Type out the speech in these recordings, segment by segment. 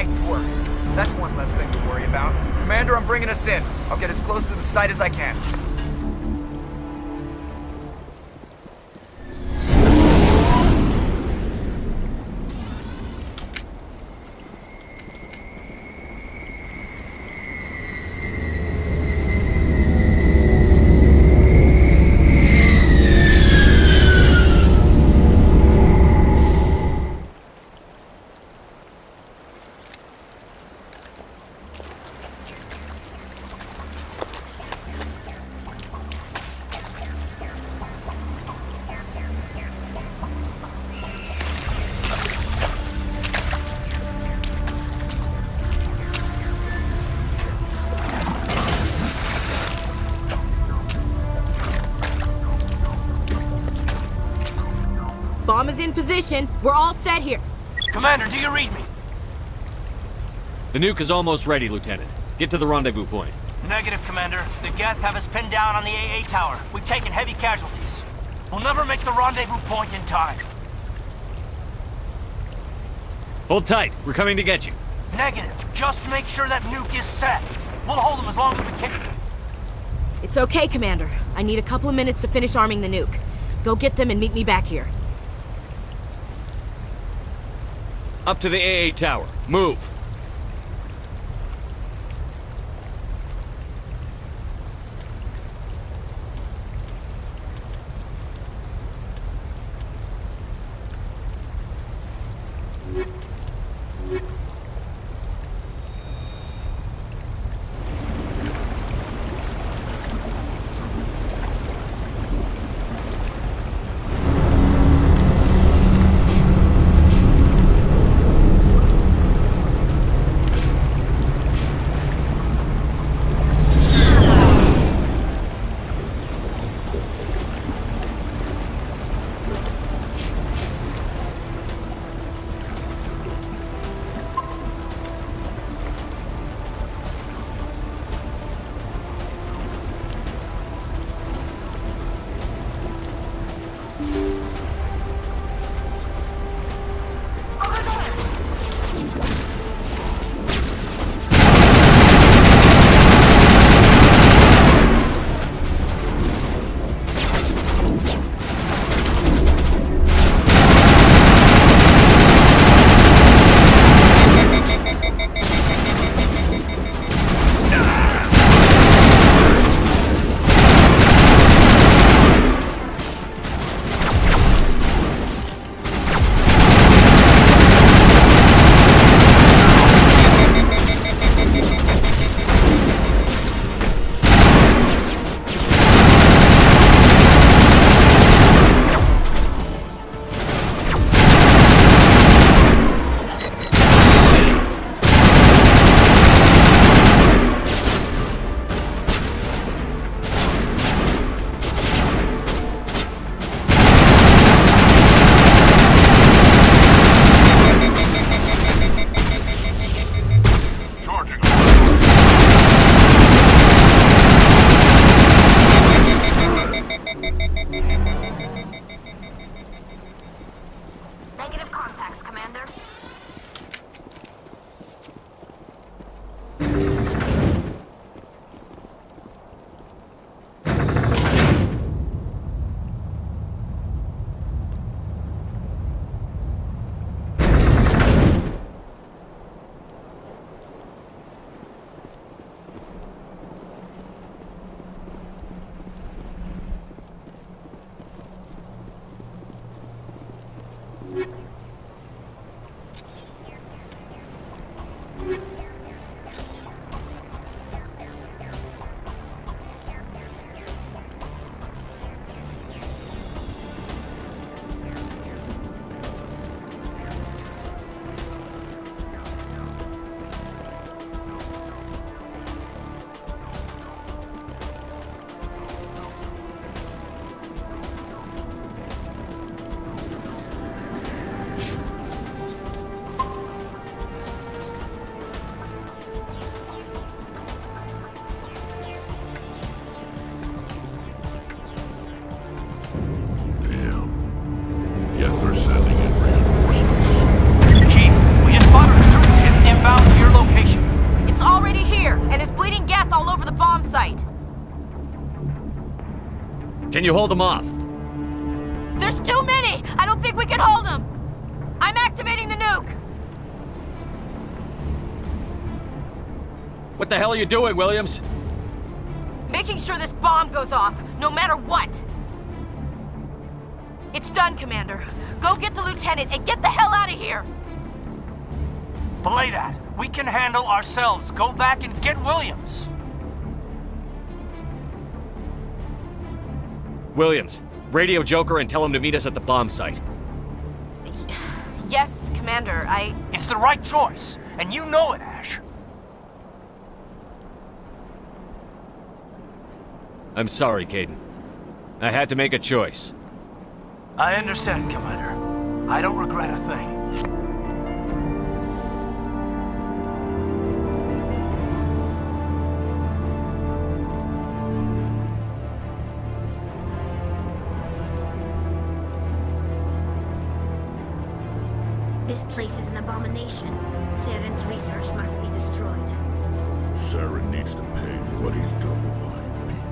Nice work. That's one less thing to worry about. Commander, I'm bringing us in. I'll get as close to the site as I can. Bomb is in position. We're all set here. Commander, do you read me? The nuke is almost ready, Lieutenant. Get to the rendezvous point. Negative, Commander. The Geth have us pinned down on the AA tower. We've taken heavy casualties. We'll never make the rendezvous point in time. Hold tight. We're coming to get you. Negative. Just make sure that nuke is set. We'll hold them as long as we can. It's okay, Commander. I need a couple of minutes to finish arming the nuke. Go get them and meet me back here. Up to the AA tower. Move. Negative contacts, Commander. Chief, we just spotted a troop ship inbound Can you hold them off? There's too many! I don't think we can hold them! I'm activating the nuke! What the hell are you doing, Williams? Making sure this bomb goes off, no matter what! It's done, Commander. Go get the lieutenant and get the hell out of here! Belay that. We can handle ourselves. Go back and get Williams. Williams, radio Joker and tell him to meet us at the bomb site. Yes, Commander, It's the right choice, and you know it, Ash. I'm sorry, Kaidan. I had to make a choice. I understand, Commander. I don't regret a thing. This place is an abomination. Saren's research must be destroyed. Saren needs to pay for what he's done to my people.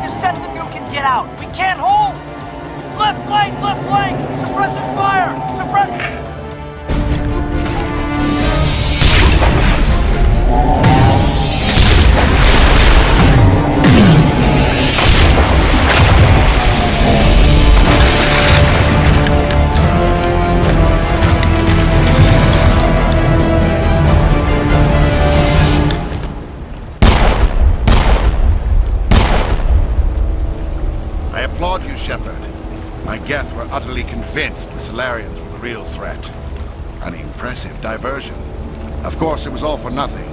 Set the nuke and get out. We can't hold. Left flank, left flank. Suppressing fire. Suppressing. I applaud you, Shepard. My Geth were utterly convinced the Solarians were the real threat. An impressive diversion. Of course, it was all for nothing.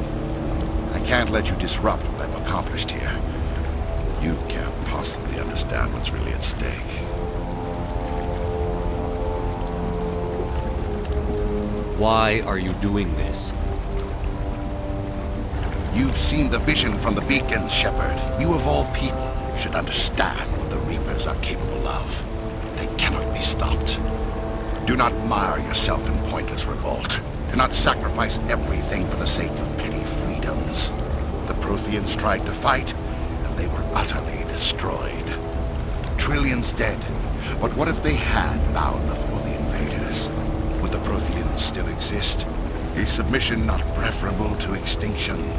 I can't let you disrupt what I've accomplished here. You can't possibly understand what's really at stake. Why are you doing this? You've seen the vision from the beacons, Shepard. You of all people should understand what the Reapers are capable of. They cannot be stopped. Do not mire yourself in pointless revolt. Do not sacrifice everything for the sake of petty freedoms. The Protheans tried to fight, and they were utterly destroyed. Trillions dead. But what if they had bowed before the invaders? Would the Protheans still exist? Is submission not preferable to extinction?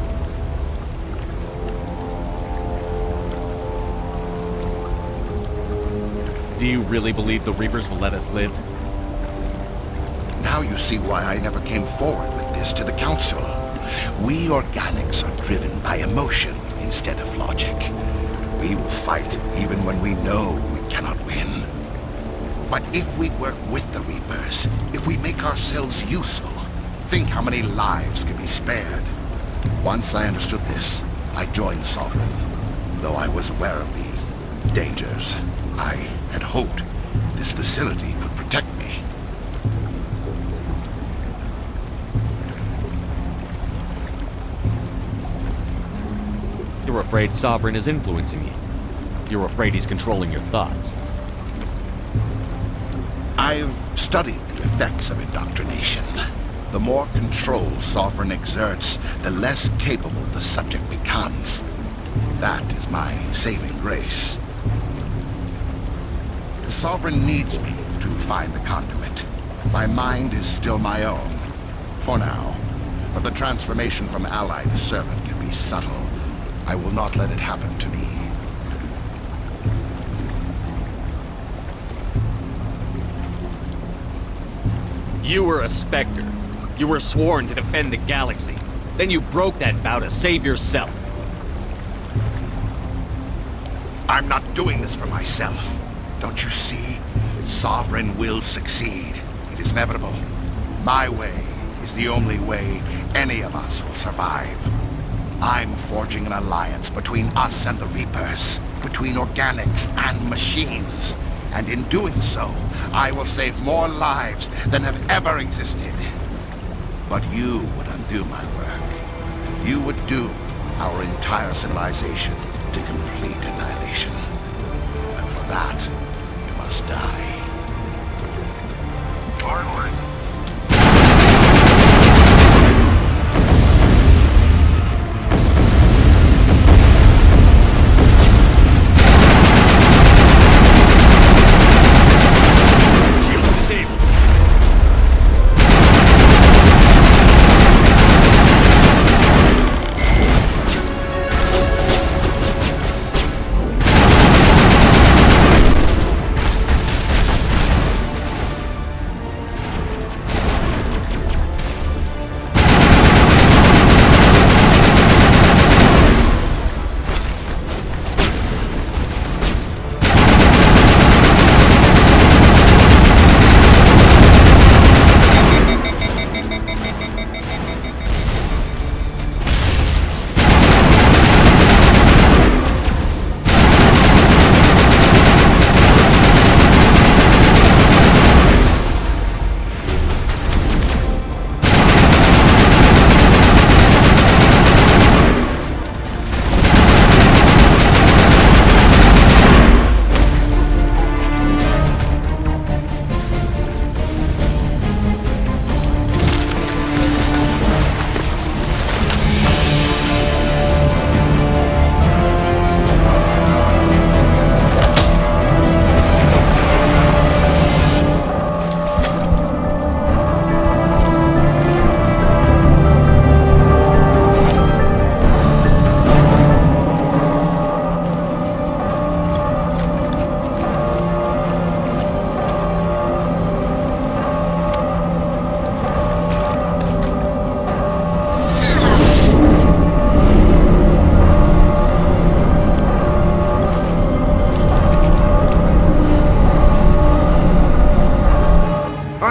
Do you really believe the Reapers will let us live? Now you see why I never came forward with this to the Council. We organics are driven by emotion instead of logic. We will fight even when we know we cannot win. But if we work with the Reapers, if we make ourselves useful, think how many lives could be spared. Once I understood this, I joined Sovereign, though I was aware of the dangers. I had hoped this facility could protect me. You're afraid Sovereign is influencing you. You're afraid he's controlling your thoughts. I've studied the effects of indoctrination. The more control Sovereign exerts, the less capable the subject becomes. That is my saving grace. The Sovereign needs me to find the conduit. My mind is still my own, for now. But the transformation from ally to servant can be subtle. I will not let it happen to me. You were a Spectre. You were sworn to defend the galaxy. Then you broke that vow to save yourself. I'm not doing this for myself. Don't you see? Sovereign will succeed. It is inevitable. My way is the only way any of us will survive. I'm forging an alliance between us and the Reapers, between organics and machines. And in doing so, I will save more lives than have ever existed. But you would undo my work. You would doom our entire civilization to complete annihilation. And for that, you must die. Forward.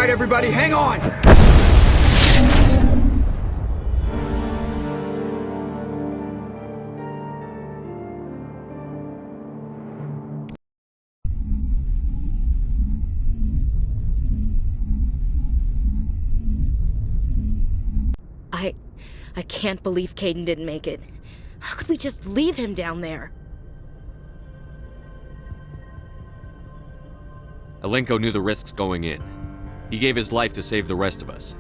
Everybody, hang on! I can't believe Kaidan didn't make it. How could we just leave him down there? Alenko knew the risks going in. He gave his life to save the rest of us.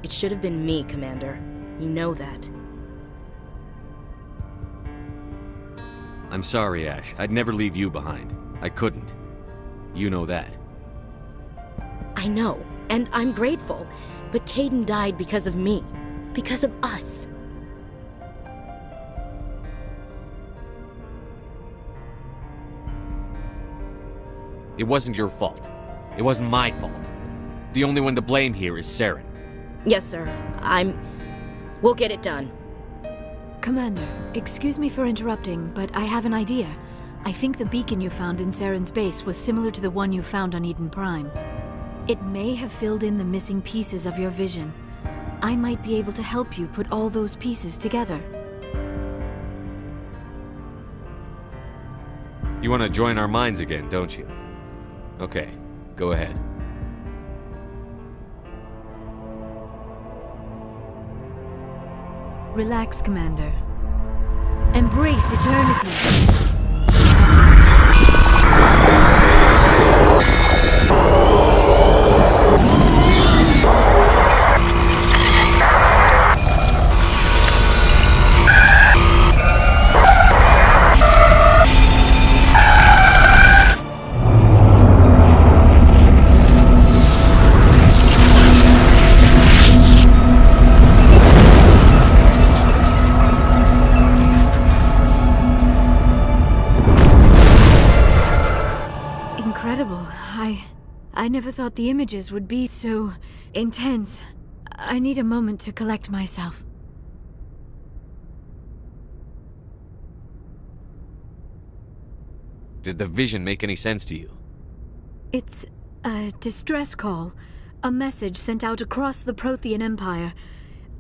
It should have been me, Commander. You know that. I'm sorry, Ash. I'd never leave you behind. I couldn't. You know that. I know, and I'm grateful. But Kaidan died because of me. Because of us. It wasn't your fault. It wasn't my fault. The only one to blame here is Saren. Yes, sir. We'll get it done. Commander, excuse me for interrupting, but I have an idea. I think the beacon you found in Saren's base was similar to the one you found on Eden Prime. It may have filled in the missing pieces of your vision. I might be able to help you put all those pieces together. You want to join our minds again, don't you? Okay, go ahead. Relax, Commander. Embrace eternity. Incredible. I never thought the images would be so intense. I need a moment to collect myself. Did the vision make any sense to you? It's a distress call. A message sent out across the Prothean Empire.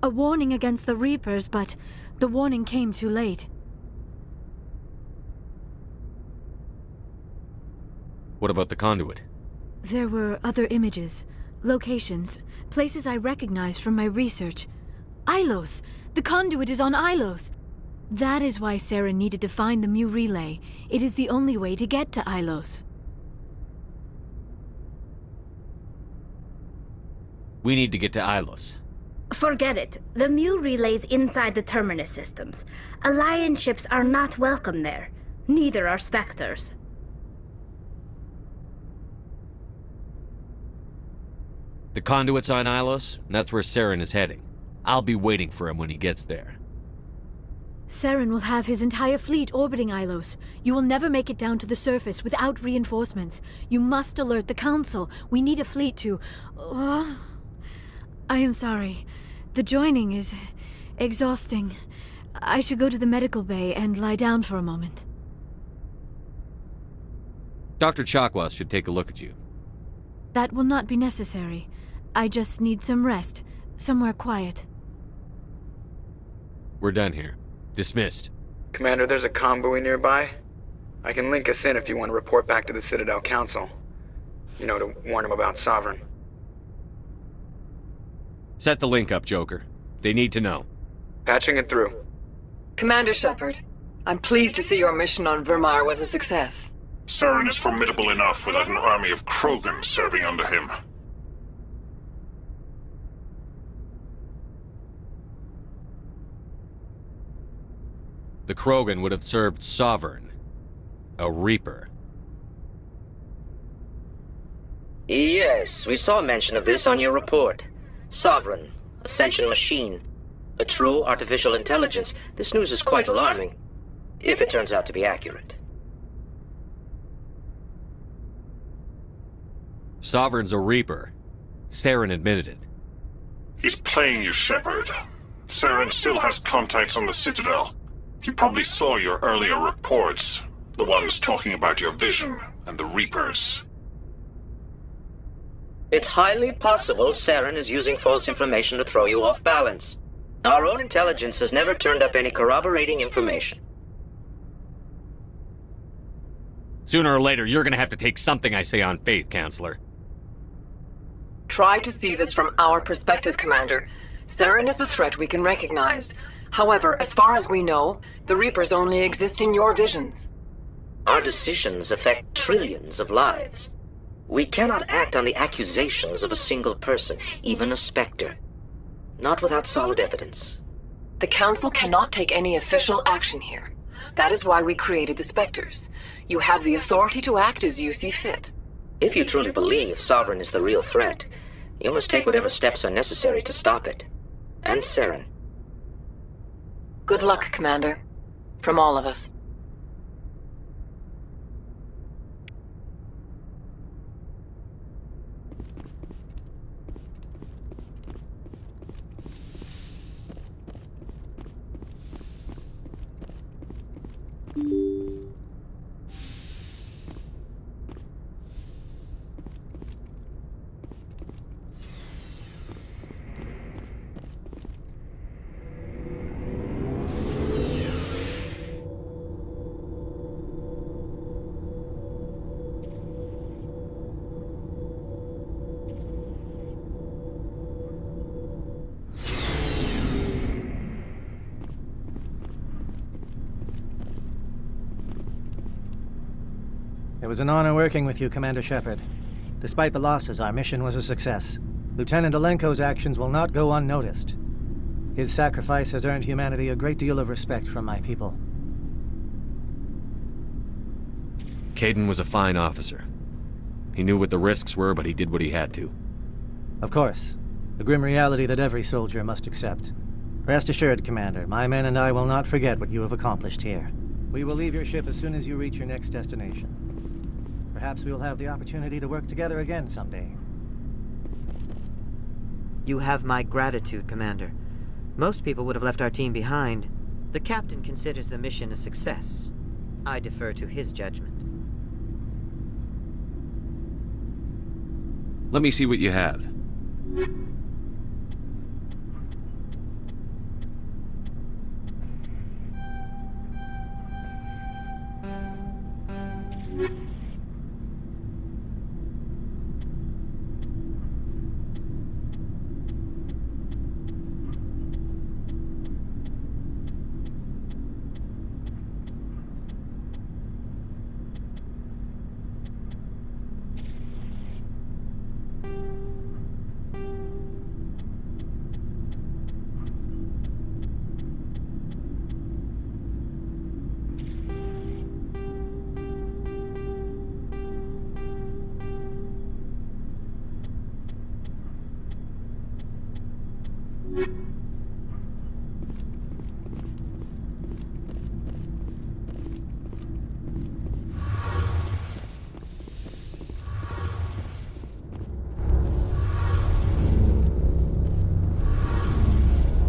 A warning against the Reapers, but the warning came too late. What about the conduit? There were other images, locations, places I recognized from my research. Ilos! The conduit is on Ilos! That is why Saren needed to find the Mu relay. It is the only way to get to Ilos. We need to get to Ilos. Forget it. The Mu relay's inside the Terminus systems. Alliance ships are not welcome there. Neither are Spectres. The conduit's on Ilos, and that's where Saren is heading. I'll be waiting for him when he gets there. Saren will have his entire fleet orbiting Ilos. You will never make it down to the surface without reinforcements. You must alert the Council. We need a fleet to... I am sorry. The joining is exhausting. I should go to the medical bay and lie down for a moment. Dr. Chakwas should take a look at you. That will not be necessary. I just need some rest. Somewhere quiet. We're done here. Dismissed. Commander, there's a comm buoy nearby. I can link us in if you want to report back to the Citadel Council. You know, to warn them about Sovereign. Set the link up, Joker. They need to know. Patching it through. Commander Shepard, I'm pleased to see your mission on Virmire was a success. Saren is formidable enough without an army of Krogan serving under him. The Krogan would have served Sovereign. A Reaper. Yes, we saw mention of this on your report. Sovereign, Ascension machine, a true artificial intelligence. This news is quite alarming, if it turns out to be accurate. Sovereign's a Reaper. Saren admitted it. He's playing you, Shepard. Saren still has contacts on the Citadel. He probably saw your earlier reports, the ones talking about your vision and the Reapers. It's highly possible Saren is using false information to throw you off balance. Our own intelligence has never turned up any corroborating information. Sooner or later, you're gonna have to take something I say on faith, Counselor. Try to see this from our perspective, Commander. Saren is a threat we can recognize. However, as far as we know, the Reapers only exist in your visions. Our decisions affect trillions of lives. We cannot act on the accusations of a single person, even a Spectre. Not without solid evidence. The Council cannot take any official action here. That is why we created the Spectres. You have the authority to act as you see fit. If you truly believe Sovereign is the real threat, you must take whatever steps are necessary to stop it. And Saren. Good luck, Commander. From all of us. It was an honor working with you, Commander Shepard. Despite the losses, our mission was a success. Lieutenant Alenko's actions will not go unnoticed. His sacrifice has earned humanity a great deal of respect from my people. Kaidan was a fine officer. He knew what the risks were, but he did what he had to. Of course. The grim reality that every soldier must accept. Rest assured, Commander, my men and I will not forget what you have accomplished here. We will leave your ship as soon as you reach your next destination. Perhaps we will have the opportunity to work together again someday. You have my gratitude, Commander. Most people would have left our team behind. The captain considers the mission a success. I defer to his judgment. Let me see what you have.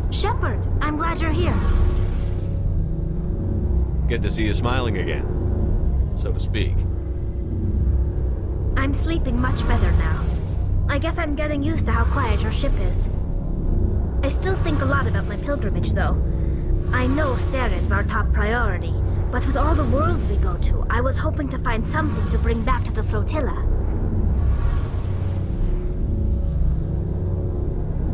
Shepard, I'm glad you're here. Good to see you smiling again, so to speak. I'm sleeping much better now. I guess I'm getting used to how quiet your ship is. I still think a lot about my pilgrimage, though. I know Theron's our top priority, but with all the worlds we go to, I was hoping to find something to bring back to the flotilla.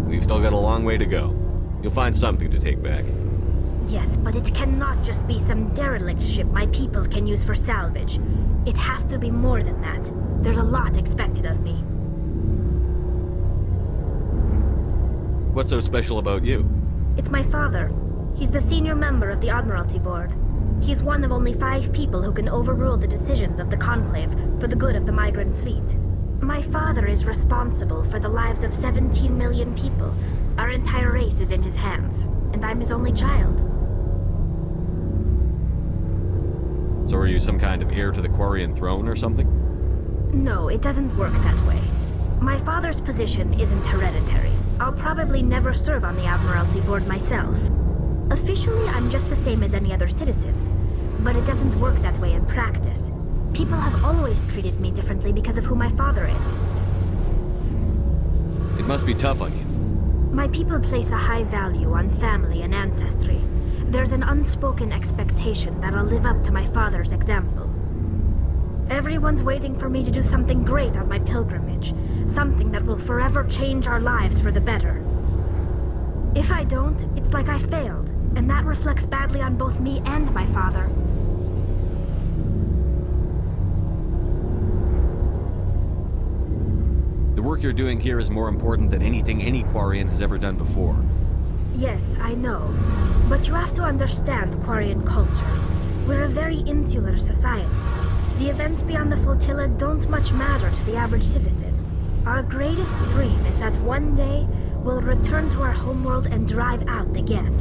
We've still got a long way to go. You'll find something to take back. Yes, but it cannot just be some derelict ship my people can use for salvage. It has to be more than that. There's a lot expected of me. What's so special about you? It's my father. He's the senior member of the Admiralty Board. He's one of only 5 people who can overrule the decisions of the Conclave for the good of the migrant fleet. My father is responsible for the lives of 17 million people. Our entire race is in his hands, and I'm his only child. So are you some kind of heir to the Quarian throne or something? No, it doesn't work that way. My father's position isn't hereditary. I'll probably never serve on the Admiralty Board myself. Officially, I'm just the same as any other citizen. But it doesn't work that way in practice. People have always treated me differently because of who my father is. It must be tough on you. My people place a high value on family and ancestry. There's an unspoken expectation that I'll live up to my father's example. Everyone's waiting for me to do something great on my pilgrimage. Something that will forever change our lives for the better. If I don't, it's like I failed, and that reflects badly on both me and my father. The work you're doing here is more important than anything any Quarian has ever done before. Yes, I know. But you have to understand Quarian culture. We're a very insular society. The events beyond the flotilla don't much matter to the average citizen. Our greatest dream is that one day we'll return to our homeworld and drive out the Geth.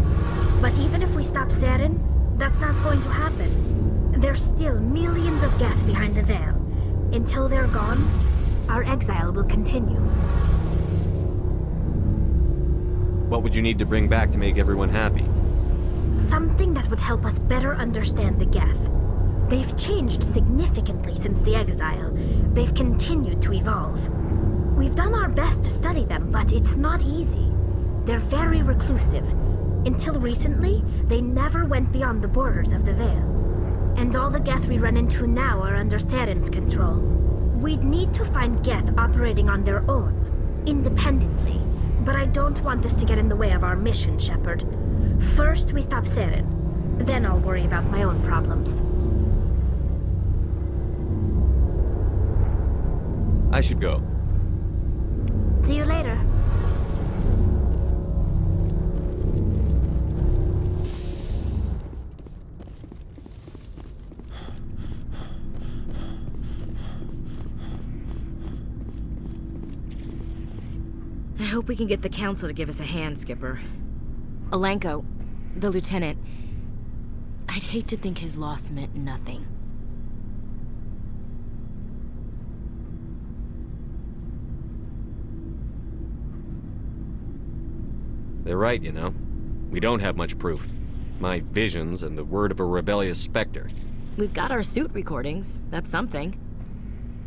But even if we stop Saren, that's not going to happen. There's still millions of Geth behind the veil. Until they're gone, our exile will continue. What would you need to bring back to make everyone happy? Something that would help us better understand the Geth. They've changed significantly since the exile. They've continued to evolve. We've done our best to study them, but it's not easy. They're very reclusive. Until recently, they never went beyond the borders of the Veil. And all the Geth we run into now are under Saren's control. We'd need to find Geth operating on their own, independently. But I don't want this to get in the way of our mission, Shepard. First, we stop Saren. Then I'll worry about my own problems. I should go. See you later. I hope we can get the council to give us a hand, Skipper. Alenko, the lieutenant, I'd hate to think his loss meant nothing. They're right, you know. We don't have much proof. My visions and the word of a rebellious specter. We've got our suit recordings. That's something.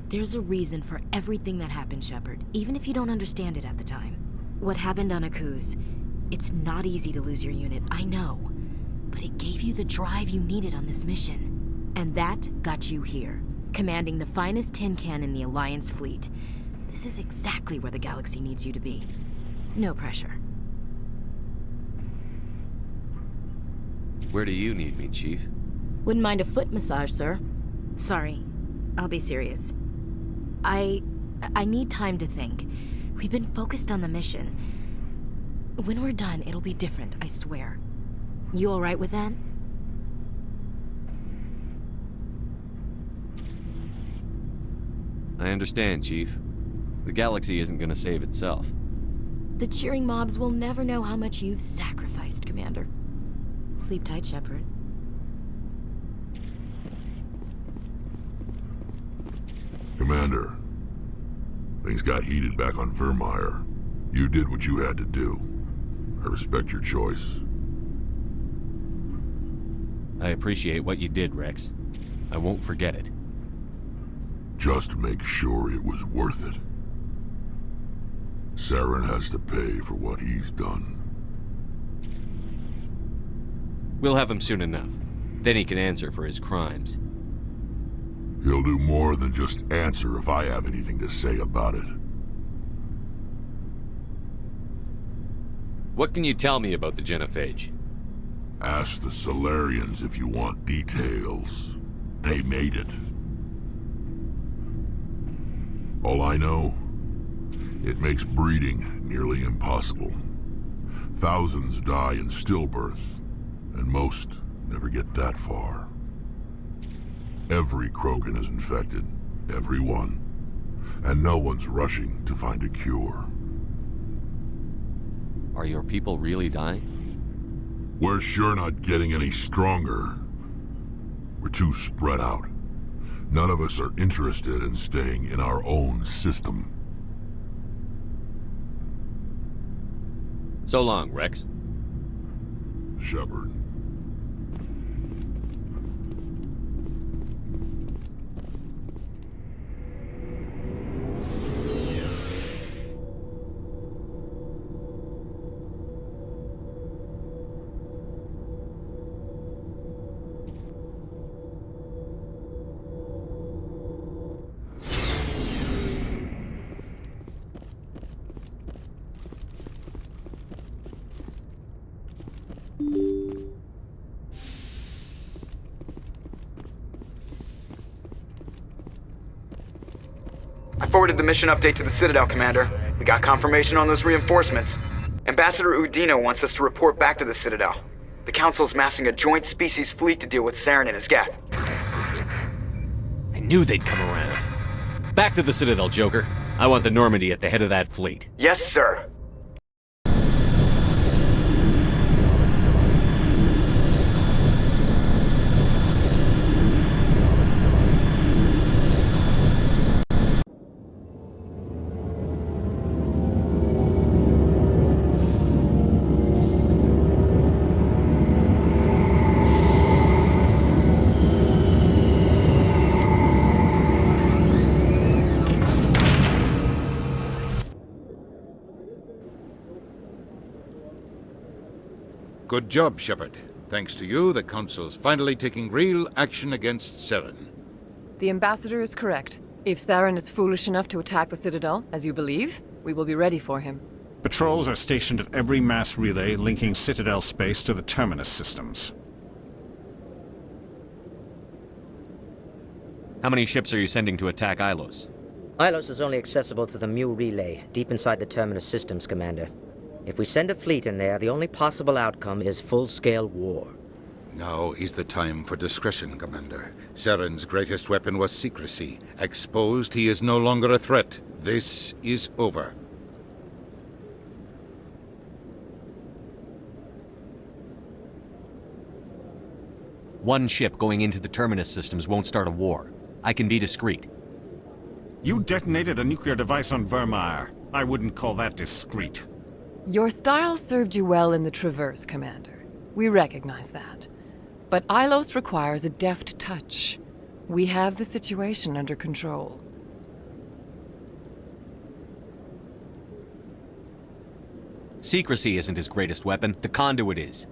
There's a reason for everything that happened, Shepard, even if you don't understand it at the time. What happened on Akuz, it's not easy to lose your unit, I know. But it gave you the drive you needed on this mission. And that got you here, commanding the finest tin can in the Alliance fleet. This is exactly where the galaxy needs you to be. No pressure. Where do you need me, Chief? Wouldn't mind a foot massage, sir. Sorry, I'll be serious. I need time to think. We've been focused on the mission. When we're done, it'll be different, I swear. You all right with that? I understand, Chief. The galaxy isn't gonna save itself. The cheering mobs will never know how much you've sacrificed, Commander. Sleep tight, Shepard. Commander, things got heated back on Virmire. You did what you had to do. I respect your choice. I appreciate what you did, Rex. I won't forget it. Just make sure it was worth it. Saren has to pay for what he's done. We'll have him soon enough. Then he can answer for his crimes. He'll do more than just answer if I have anything to say about it. What can you tell me about the Genophage? Ask the Solarians if you want details. They made it. All I know, it makes breeding nearly impossible. Thousands die in stillbirth, and most never get that far. Every Krogan is infected, every one, and no one's rushing to find a cure. Are your people really dying? We're sure not getting any stronger. We're too spread out. None of us are interested in staying in our own system. So long, Rex. Shepard. I forwarded the mission update to the Citadel, Commander. We got confirmation on those reinforcements. Ambassador Udino wants us to report back to the Citadel. The Council's massing a joint species fleet to deal with Saren and his Geth. I knew they'd come around. Back to the Citadel, Joker. I want the Normandy at the head of that fleet. Yes, sir. Good job, Shepard. Thanks to you, the Council's finally taking real action against Saren. The Ambassador is correct. If Saren is foolish enough to attack the Citadel, as you believe, we will be ready for him. Patrols are stationed at every mass relay linking Citadel space to the Terminus systems. How many ships are you sending to attack Ilos? Ilos is only accessible to the Mu relay, deep inside the Terminus systems, Commander. If we send a fleet in there, the only possible outcome is full-scale war. Now is the time for discretion, Commander. Saren's greatest weapon was secrecy. Exposed, he is no longer a threat. This is over. One ship going into the Terminus systems won't start a war. I can be discreet. You detonated a nuclear device on Virmire. I wouldn't call that discreet. Your style served you well in the Traverse, Commander. We recognize that. But Ilos requires a deft touch. We have the situation under control. Secrecy isn't his greatest weapon. The conduit is.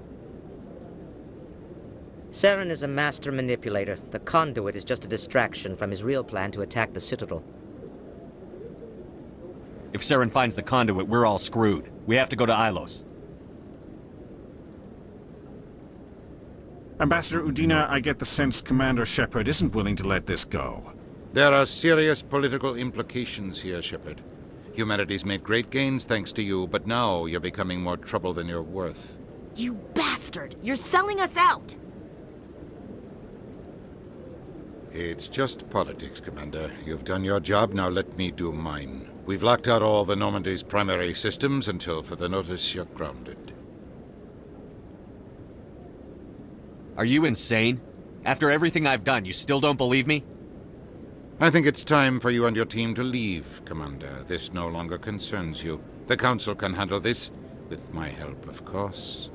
Saren is a master manipulator. The conduit is just a distraction from his real plan to attack the Citadel. If Saren finds the conduit, we're all screwed. We have to go to Ilos. Ambassador Udina, I get the sense Commander Shepard isn't willing to let this go. There are serious political implications here, Shepard. Humanity's made great gains thanks to you, but now you're becoming more trouble than you're worth. You bastard! You're selling us out! It's just politics, Commander. You've done your job, now let me do mine. We've locked out all the Normandy's primary systems until further notice you're grounded. Are you insane? After everything I've done, you still don't believe me? I think it's time for you and your team to leave, Commander. This no longer concerns you. The Council can handle this, with my help, of course.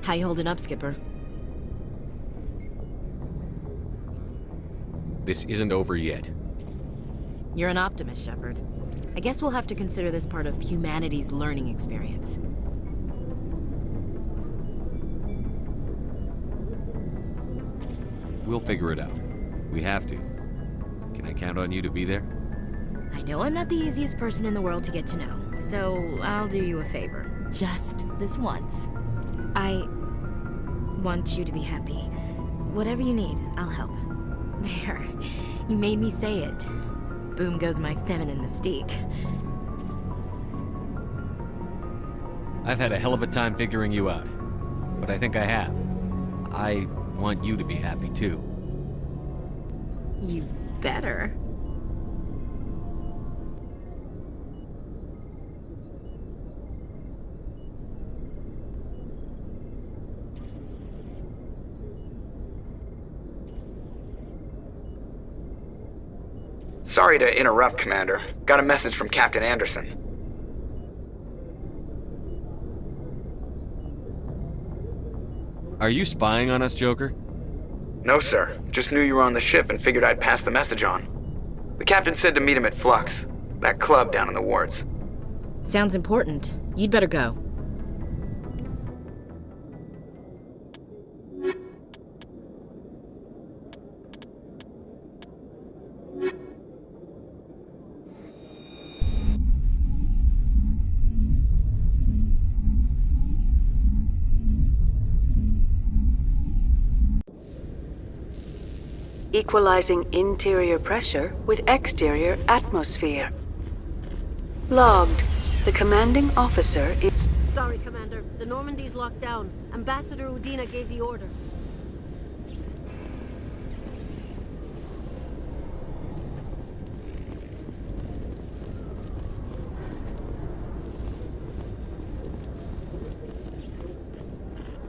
How you holding up, Skipper? This isn't over yet. You're an optimist, Shepard. I guess we'll have to consider this part of humanity's learning experience. We'll figure it out. We have to. Can I count on you to be there? I know I'm not the easiest person in the world to get to know, so I'll do you a favor. Just this once. I want you to be happy. Whatever you need, I'll help. There. You made me say it. Boom goes my feminine mystique. I've had a hell of a time figuring you out. But I think I have. I want you to be happy, too. You better. Sorry to interrupt, Commander. Got a message from Captain Anderson. Are you spying on us, Joker? No, sir. Just knew you were on the ship and figured I'd pass the message on. The captain said to meet him at Flux, that club down in the wards. Sounds important. You'd better go. Equalizing interior pressure with exterior atmosphere. Logged. The commanding officer is... Sorry, Commander. The Normandy's locked down. Ambassador Udina gave the order.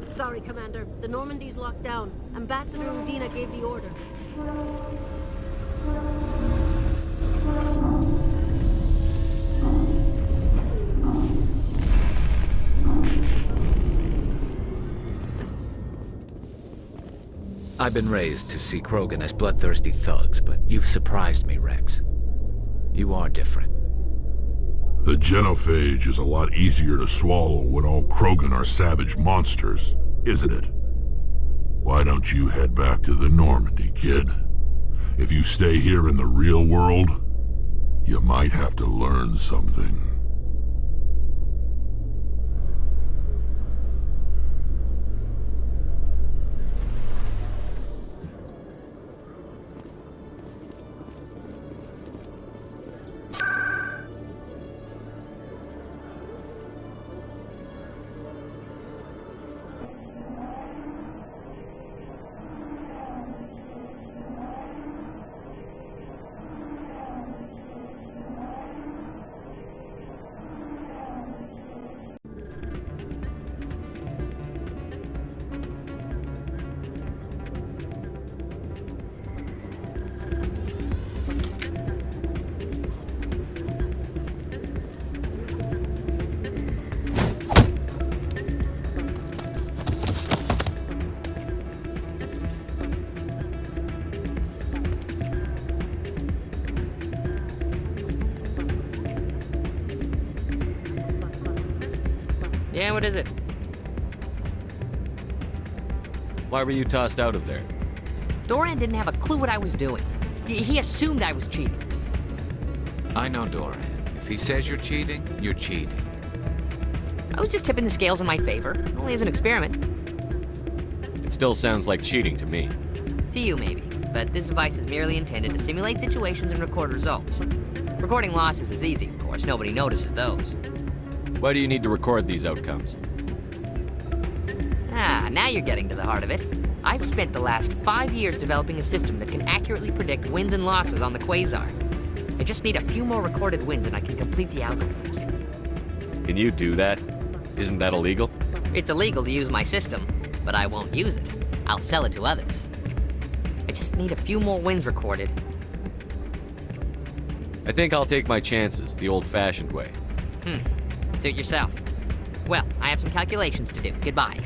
Sorry, Commander. The Normandy's locked down. Ambassador Udina gave the order. I've been raised to see Krogan as bloodthirsty thugs, but you've surprised me, Rex. You are different. The genophage is a lot easier to swallow when all Krogan are savage monsters, isn't it? Why don't you head back to the Normandy, kid? If you stay here in the real world, you might have to learn something. Yeah, what is it? Why were you tossed out of there? Doran didn't have a clue what I was doing. He assumed I was cheating. I know Doran. If he says you're cheating, you're cheating. I was just tipping the scales in my favor, only as an experiment. It still sounds like cheating to me. To you, maybe. But this device is merely intended to simulate situations and record results. Recording losses is easy, of course. Nobody notices those. Why do you need to record these outcomes? Ah, now you're getting to the heart of it. I've spent the last 5 years developing a system that can accurately predict wins and losses on the Quasar. I just need a few more recorded wins and I can complete the algorithms. Can you do that? Isn't that illegal? It's illegal to use my system, but I won't use it. I'll sell it to others. I just need a few more wins recorded. I think I'll take my chances the old-fashioned way. Suit yourself. Well, I have some calculations to do. Goodbye.